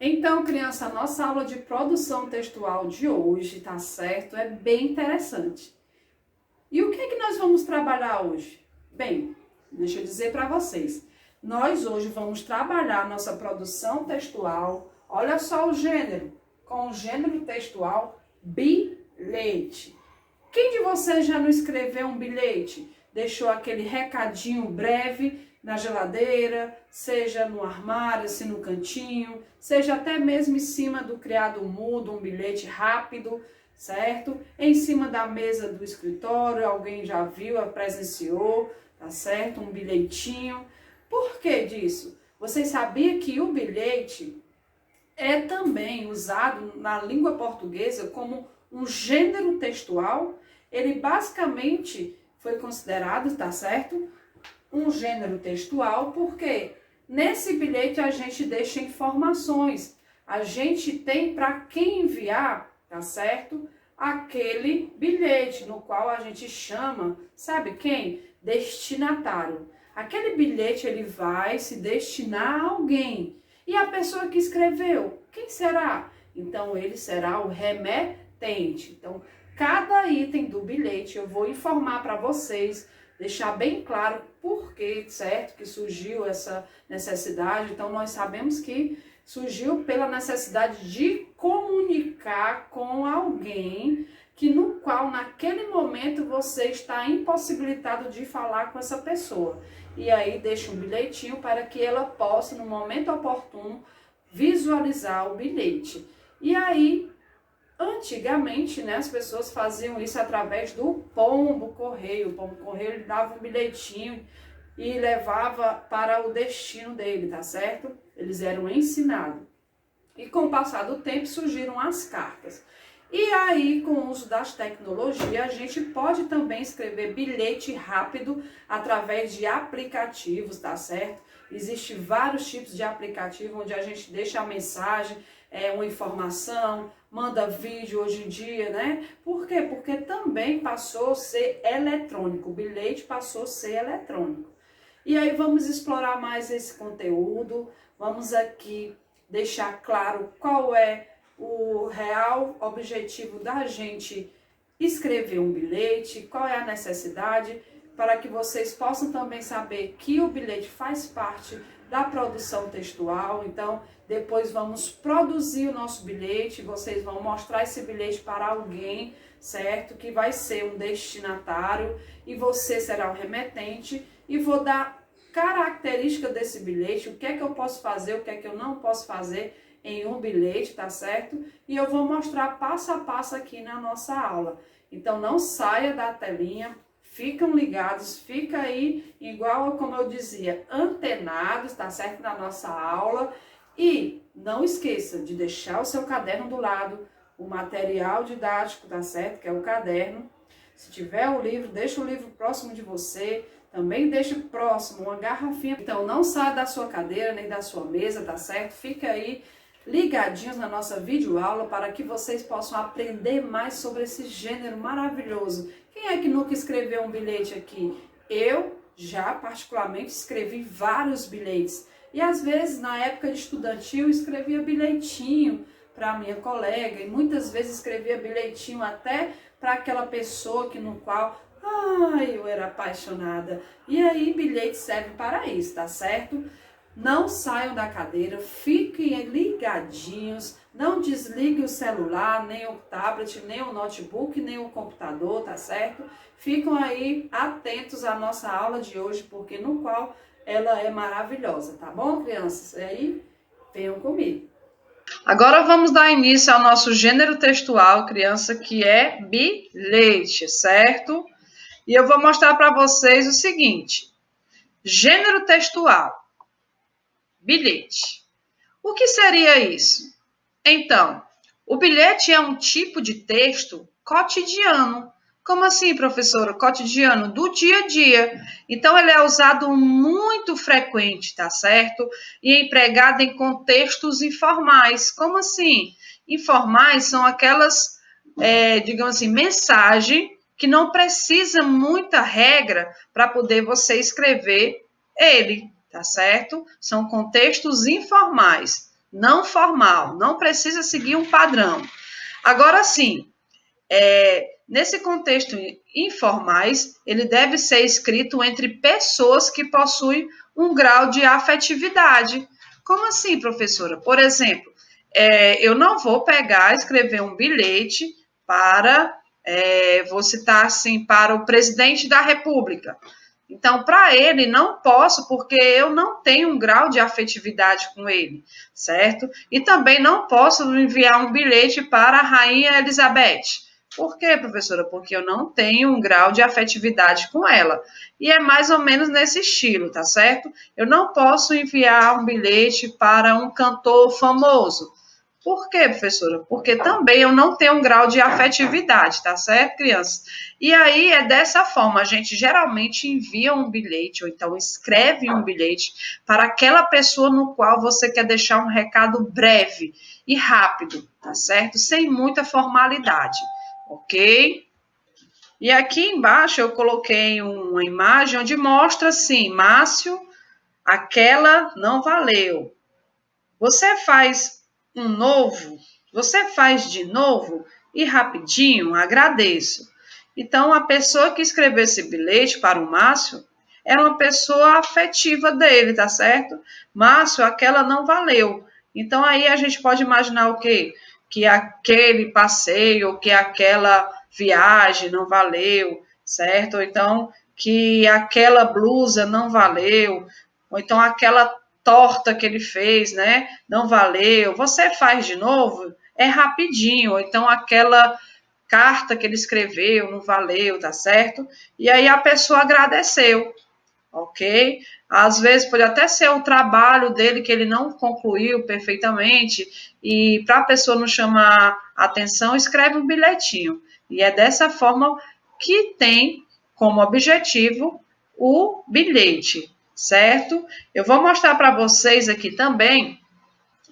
Então, criança, a nossa aula de produção textual de hoje, tá certo? É bem interessante. E o que é que nós vamos trabalhar hoje? Bem, deixa eu dizer para vocês. Nós hoje vamos trabalhar nossa produção textual. Olha só o gênero, com o gênero textual bilhete. Quem de vocês já não escreveu um bilhete? Deixou aquele recadinho breve na geladeira, seja no armário, assim no cantinho, seja até mesmo em cima do criado mudo, um bilhete rápido, certo? Em cima da mesa do escritório, alguém já viu, presenciou, tá certo? Um bilhetinho. Por que disso? Vocês sabiam que o bilhete é também usado na língua portuguesa como um gênero textual? Ele basicamente foi considerado, tá certo? Um gênero textual, porque nesse bilhete a gente deixa informações, a gente tem para quem enviar, tá certo? Aquele bilhete, no qual a gente chama, sabe quem? Destinatário. Aquele bilhete ele vai se destinar a alguém. E a pessoa que escreveu, quem será? Então ele será o remetente. Então, cada item do bilhete eu vou informar para vocês, deixar bem claro por que, certo, que surgiu essa necessidade. Então, nós sabemos que surgiu pela necessidade de comunicar com alguém que no qual, naquele momento, você está impossibilitado de falar com essa pessoa. E aí, deixa um bilhetinho para que ela possa, no momento oportuno, visualizar o bilhete. E aí, antigamente, né, as pessoas faziam isso através do pombo correio. O pombo correio ele dava um bilhetinho e levava para o destino dele, tá certo? Eles eram ensinados. E com o passar do tempo surgiram as cartas. E aí, com o uso das tecnologias, a gente pode também escrever bilhete rápido através de aplicativos, tá certo? Existem vários tipos de aplicativo onde a gente deixa a mensagem, uma informação, manda vídeo hoje em dia, né? Por quê? Porque também passou a ser eletrônico, o bilhete passou a ser eletrônico. E aí vamos explorar mais esse conteúdo, vamos aqui deixar claro qual é o real objetivo da gente escrever um bilhete, qual é a necessidade, para que vocês possam também saber que o bilhete faz parte da produção textual. Então, depois vamos produzir o nosso bilhete, vocês vão mostrar esse bilhete para alguém, certo? Que vai ser um destinatário e você será o remetente, e vou dar característica desse bilhete, o que é que eu posso fazer, o que é que eu não posso fazer em um bilhete, tá certo? E eu vou mostrar passo a passo aqui na nossa aula. Então não saia da telinha, ficam ligados, fica aí, igual como eu dizia, antenados, tá certo? Na nossa aula. E não esqueça de deixar o seu caderno do lado, o material didático, tá certo? Que é o caderno. Se tiver o livro, deixa o livro próximo de você. Também deixe próximo uma garrafinha. Então não saia da sua cadeira nem da sua mesa, tá certo? Fica aí ligadinhos na nossa videoaula para que vocês possam aprender mais sobre esse gênero maravilhoso. Quem é que nunca escreveu um bilhete aqui? Eu já particularmente escrevi vários bilhetes. E às vezes na época de estudantil escrevia bilhetinho para minha colega e muitas vezes escrevia bilhetinho até para aquela pessoa que no qual eu era apaixonada. E aí, bilhete serve para isso, tá certo? Não saiam da cadeira, fiquem ligadinhos, não desliguem o celular, nem o tablet, nem o notebook, nem o computador, tá certo? Ficam aí atentos à nossa aula de hoje, porque no qual ela é maravilhosa, tá bom, crianças? E aí, venham comigo. Agora vamos dar início ao nosso gênero textual, criança, que é bilhete, certo? E eu vou mostrar para vocês o seguinte: gênero textual, bilhete. O que seria isso? Então, o bilhete é um tipo de texto cotidiano. Como assim, professora? Cotidiano, do dia a dia. Então, ele é usado muito frequente, tá certo? E é empregado em contextos informais. Como assim? Informais são aquelas, digamos assim, mensagem que não precisa muita regra para poder você escrever ele, tá certo? São contextos informais. não formal, não precisa seguir um padrão. Agora sim, nesse contexto informais, ele deve ser escrito entre pessoas que possuem um grau de afetividade. Como assim, professora? Por exemplo, eu não vou pegar e escrever um bilhete para, vou citar assim, para o presidente da República. Então, para ele, não posso, porque eu não tenho um grau de afetividade com ele, certo? E também não posso enviar um bilhete para a Rainha Elizabeth. Por quê, professora? Porque eu não tenho um grau de afetividade com ela. E é mais ou menos nesse estilo, tá certo? Eu não posso enviar um bilhete para um cantor famoso. Por quê, professora? Porque também eu não tenho um grau de afetividade, tá certo, crianças? E aí é dessa forma, a gente geralmente envia um bilhete, ou então escreve um bilhete para aquela pessoa no qual você quer deixar um recado breve e rápido, tá certo? Sem muita formalidade, ok? E aqui embaixo eu coloquei uma imagem onde mostra assim, Márcio, aquela não valeu. Você faz um novo, você faz de novo e rapidinho, agradeço. Então, a pessoa que escreveu esse bilhete para o Márcio era uma pessoa afetiva dele, tá certo? Márcio, aquela não valeu. Então, aí a gente pode imaginar o quê? Que aquele passeio, que aquela viagem não valeu, certo? Ou então, que aquela blusa não valeu, ou então aquela torta que ele fez, né? Não valeu. Você faz de novo? É rapidinho. Ou então aquela carta que ele escreveu não valeu, tá certo? E aí a pessoa agradeceu, ok? Às vezes pode até ser o trabalho dele que ele não concluiu perfeitamente e para a pessoa não chamar atenção, escreve um bilhetinho. E é dessa forma que tem como objetivo o bilhete, certo? Eu vou mostrar para vocês aqui também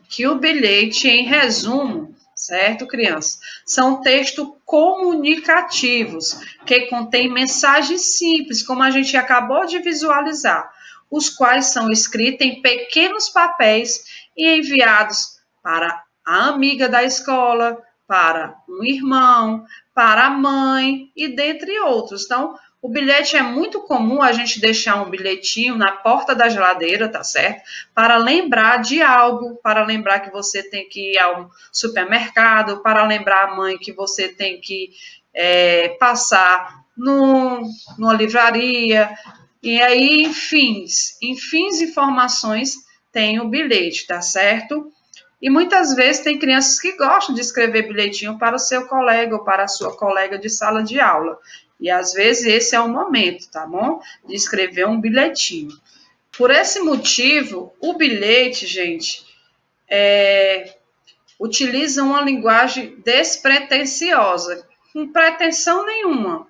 que o bilhete, em resumo, certo, crianças? São textos comunicativos que contêm mensagens simples, como a gente acabou de visualizar, os quais são escritos em pequenos papéis e enviados para a amiga da escola, para um irmão, para a mãe e dentre outros. Então, o bilhete é muito comum a gente deixar um bilhetinho na porta da geladeira, tá certo? Para lembrar de algo, para lembrar que você tem que ir ao supermercado, para lembrar a mãe que você tem que passar numa livraria. E aí, enfim, informações tem o bilhete, tá certo? E muitas vezes tem crianças que gostam de escrever bilhetinho para o seu colega ou para a sua colega de sala de aula. E às vezes esse é o momento, tá bom? De escrever um bilhetinho. Por esse motivo, o bilhete, gente, utiliza uma linguagem despretensiosa, com pretensão nenhuma.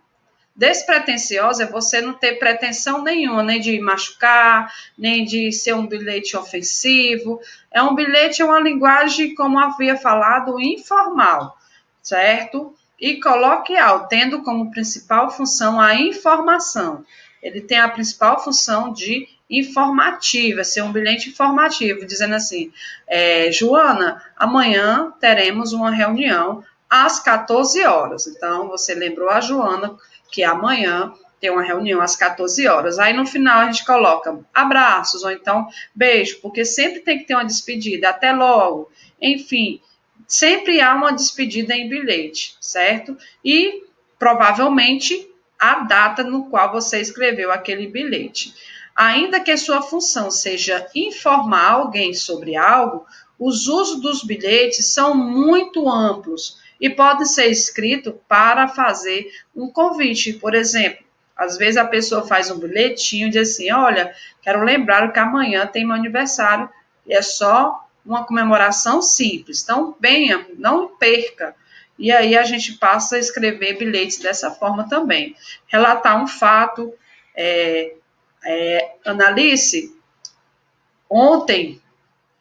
Despretensiosa é você não ter pretensão nenhuma, nem de machucar, nem de ser um bilhete ofensivo. É um bilhete, é uma linguagem, como havia falado, informal, certo? E coloquial, tendo como principal função a informação. Ele tem a principal função de informativa, ser um bilhete informativo, dizendo assim, Joana, amanhã teremos uma reunião às 14 horas. Então, você lembrou a Joana que amanhã tem uma reunião às 14 horas. Aí no final a gente coloca abraços ou então beijo, porque sempre tem que ter uma despedida. Até logo. Enfim, sempre há uma despedida em bilhete, certo? E provavelmente a data no qual você escreveu aquele bilhete. Ainda que sua função seja informar alguém sobre algo, os usos dos bilhetes são muito amplos e pode ser escrito para fazer um convite. Por exemplo, às vezes a pessoa faz um bilhetinho e diz assim, olha, quero lembrar que amanhã tem meu aniversário e é só uma comemoração simples. Então, venha, não perca. E aí a gente passa a escrever bilhetes dessa forma também. Relatar um fato. Analice, ontem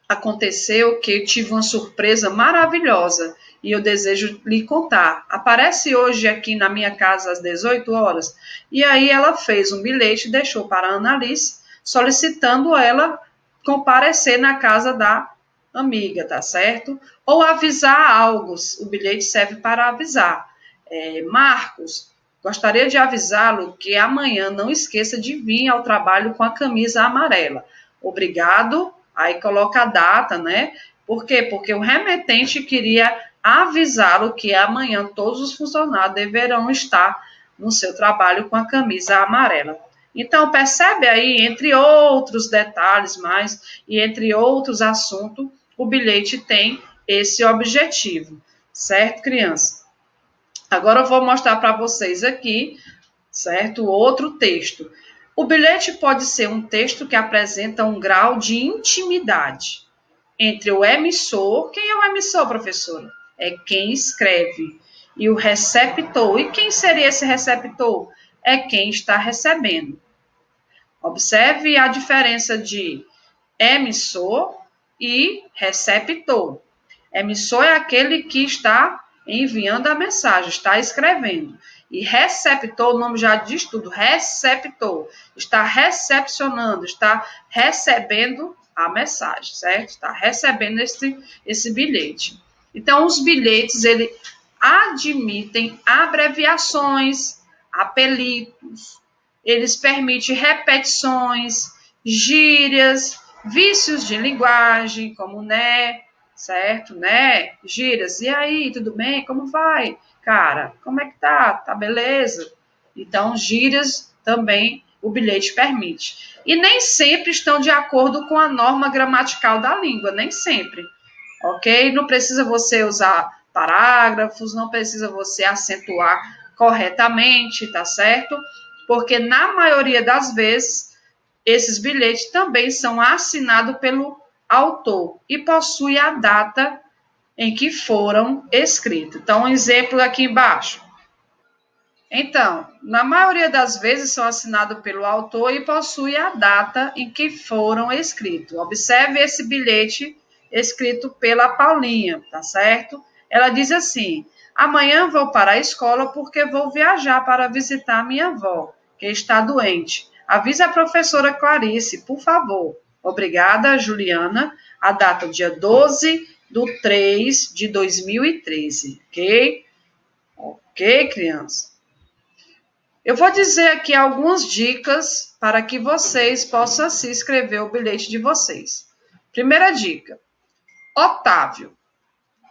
aconteceu que eu tive uma surpresa maravilhosa e eu desejo lhe contar. Aparece hoje aqui na minha casa às 18 horas. E aí ela fez um bilhete e deixou para a Annalise, solicitando ela comparecer na casa da amiga, tá certo? Ou avisar algo, o bilhete serve para avisar. Marcos, gostaria de avisá-lo que amanhã não esqueça de vir ao trabalho com a camisa amarela. Obrigado. Aí coloca a data, né? Por quê? Porque o remetente queria avisá-lo que amanhã todos os funcionários deverão estar no seu trabalho com a camisa amarela. Então, percebe aí, entre outros detalhes mais e entre outros assuntos, o bilhete tem esse objetivo, certo, criança? Agora eu vou mostrar para vocês aqui, certo, outro texto. O bilhete pode ser um texto que apresenta um grau de intimidade entre o emissor. Quem é o emissor, professora? É quem escreve. E o receptor. E quem seria esse receptor? É quem está recebendo. Observe a diferença de emissor e receptor. Emissor é aquele que está enviando a mensagem, está escrevendo. E receptor, o nome já diz tudo, receptor. Está recepcionando, está recebendo a mensagem, certo? Está recebendo esse bilhete. Então, os bilhetes, ele admitem abreviações, apelidos, eles permitem repetições, gírias, vícios de linguagem, como né, certo, né, gírias, e aí, tudo bem, como vai? Cara, como é que tá? Tá beleza? Então, gírias também o bilhete permite. E nem sempre estão de acordo com a norma gramatical da língua, nem sempre, ok? Não precisa você usar parágrafos, não precisa você acentuar corretamente, tá certo? Porque na maioria das vezes, esses bilhetes também são assinados pelo autor e possui a data em que foram escritos. Então, um exemplo aqui embaixo. Então, na maioria das vezes são assinados pelo autor e possui a data em que foram escritos. Observe esse bilhete escrito pela Paulinha, tá certo? Ela diz assim: amanhã vou para a escola porque vou viajar para visitar minha avó, que está doente. Avisa a professora Clarice, por favor. Obrigada, Juliana. A data, dia 12/3/2013, ok? Ok, criança? Eu vou dizer aqui algumas dicas para que vocês possam assim escrever o bilhete de vocês. Primeira dica: Otávio.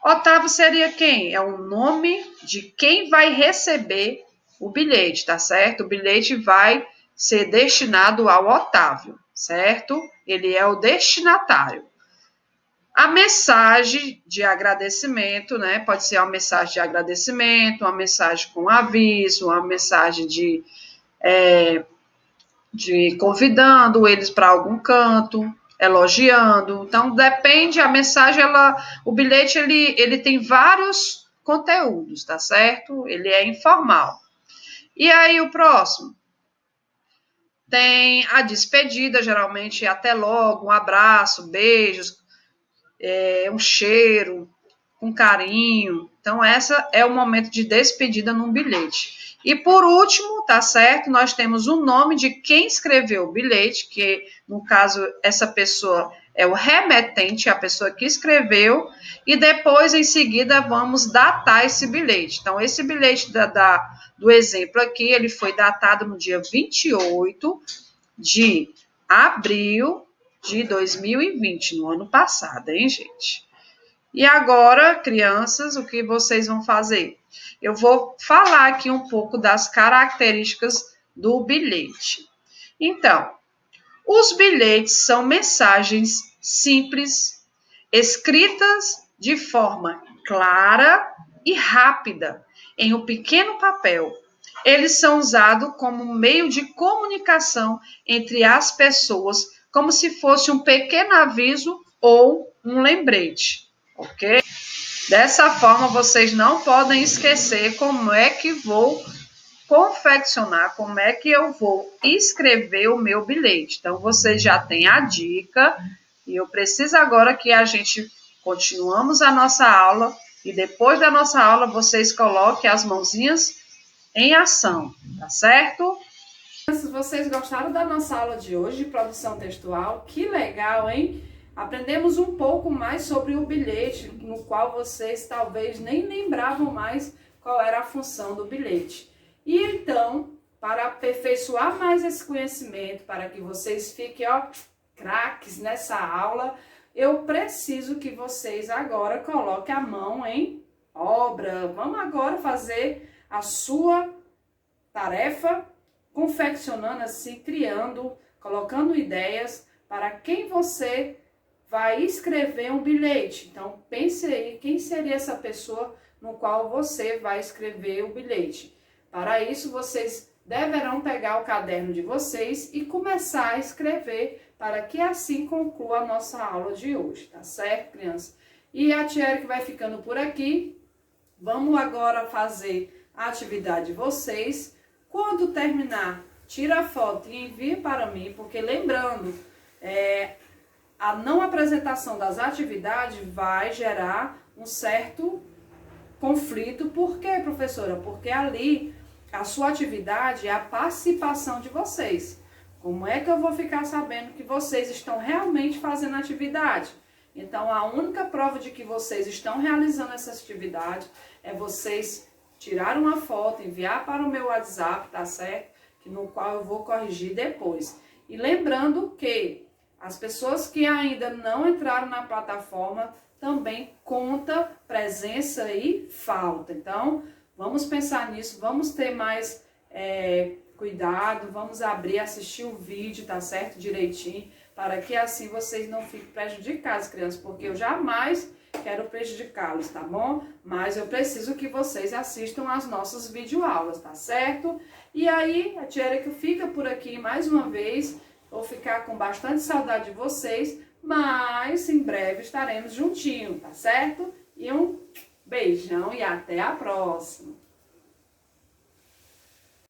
Otávio seria quem? É o nome de quem vai receber o bilhete, tá certo? O bilhete vai ser destinado ao Otávio, certo? Ele é o destinatário. A mensagem de agradecimento, né? Pode ser uma mensagem de agradecimento, uma mensagem com aviso, uma mensagem de convidando eles para algum canto, elogiando. Então, depende, a mensagem, o bilhete, ele tem vários conteúdos, tá certo? Ele é informal. E aí, o próximo? Tem a despedida, geralmente, até logo, um abraço, beijos, um cheiro, com carinho. Então, essa é o momento de despedida num bilhete. E por último, tá certo? Nós temos o nome de quem escreveu o bilhete, que no caso, essa pessoa é o remetente, a pessoa que escreveu, e depois, em seguida, vamos datar esse bilhete. Então, esse bilhete do exemplo aqui, ele foi datado no dia 28 de abril de 2020, no ano passado, hein, gente? E agora, crianças, o que vocês vão fazer? Eu vou falar aqui um pouco das características do bilhete. Então, os bilhetes são mensagens simples, escritas de forma clara e rápida, em um pequeno papel. Eles são usados como meio de comunicação entre as pessoas, como se fosse um pequeno aviso ou um lembrete, ok? Dessa forma, vocês não podem esquecer como é que vou confeccionar, como é que eu vou escrever o meu bilhete. Então, vocês já têm a dica e eu preciso agora que a gente continuamos a nossa aula e depois da nossa aula vocês coloquem as mãozinhas em ação, tá certo? Se vocês gostaram da nossa aula de hoje de produção textual, que legal, hein? aprendemos um pouco mais sobre o bilhete, no qual vocês talvez nem lembravam mais qual era a função do bilhete. E então, para aperfeiçoar mais esse conhecimento, para que vocês fiquem, craques nessa aula, eu preciso que vocês agora coloquem a mão em obra. Vamos agora fazer a sua tarefa, confeccionando assim, criando, colocando ideias para quem você vai escrever um bilhete. Então, pense aí, quem seria essa pessoa no qual você vai escrever o bilhete. Para isso, vocês deverão pegar o caderno de vocês e começar a escrever para que assim conclua a nossa aula de hoje, tá certo, crianças? E a tia Erika vai ficando por aqui. Vamos agora fazer a atividade de vocês. Quando terminar, tira a foto e envie para mim, porque lembrando, a não apresentação das atividades vai gerar um certo conflito. Por quê, professora? Porque ali a sua atividade é a participação de vocês. Como é que eu vou ficar sabendo que vocês estão realmente fazendo a atividade? Então, a única prova de que vocês estão realizando essa atividade é vocês tirar uma foto, enviar para o meu WhatsApp, tá certo? No qual eu vou corrigir depois. E lembrando que as pessoas que ainda não entraram na plataforma também conta presença e falta. Então, vamos pensar nisso, vamos ter mais cuidado, vamos abrir, assistir o vídeo, tá certo? Direitinho, para que assim vocês não fiquem prejudicados, crianças, porque eu jamais quero prejudicá-los, tá bom? Mas eu preciso que vocês assistam às nossas videoaulas, tá certo? E aí, a tia Erika fica por aqui mais uma vez, vou ficar com bastante saudade de vocês, mas em breve estaremos juntinhos, tá certo? E um beijão e até a próxima!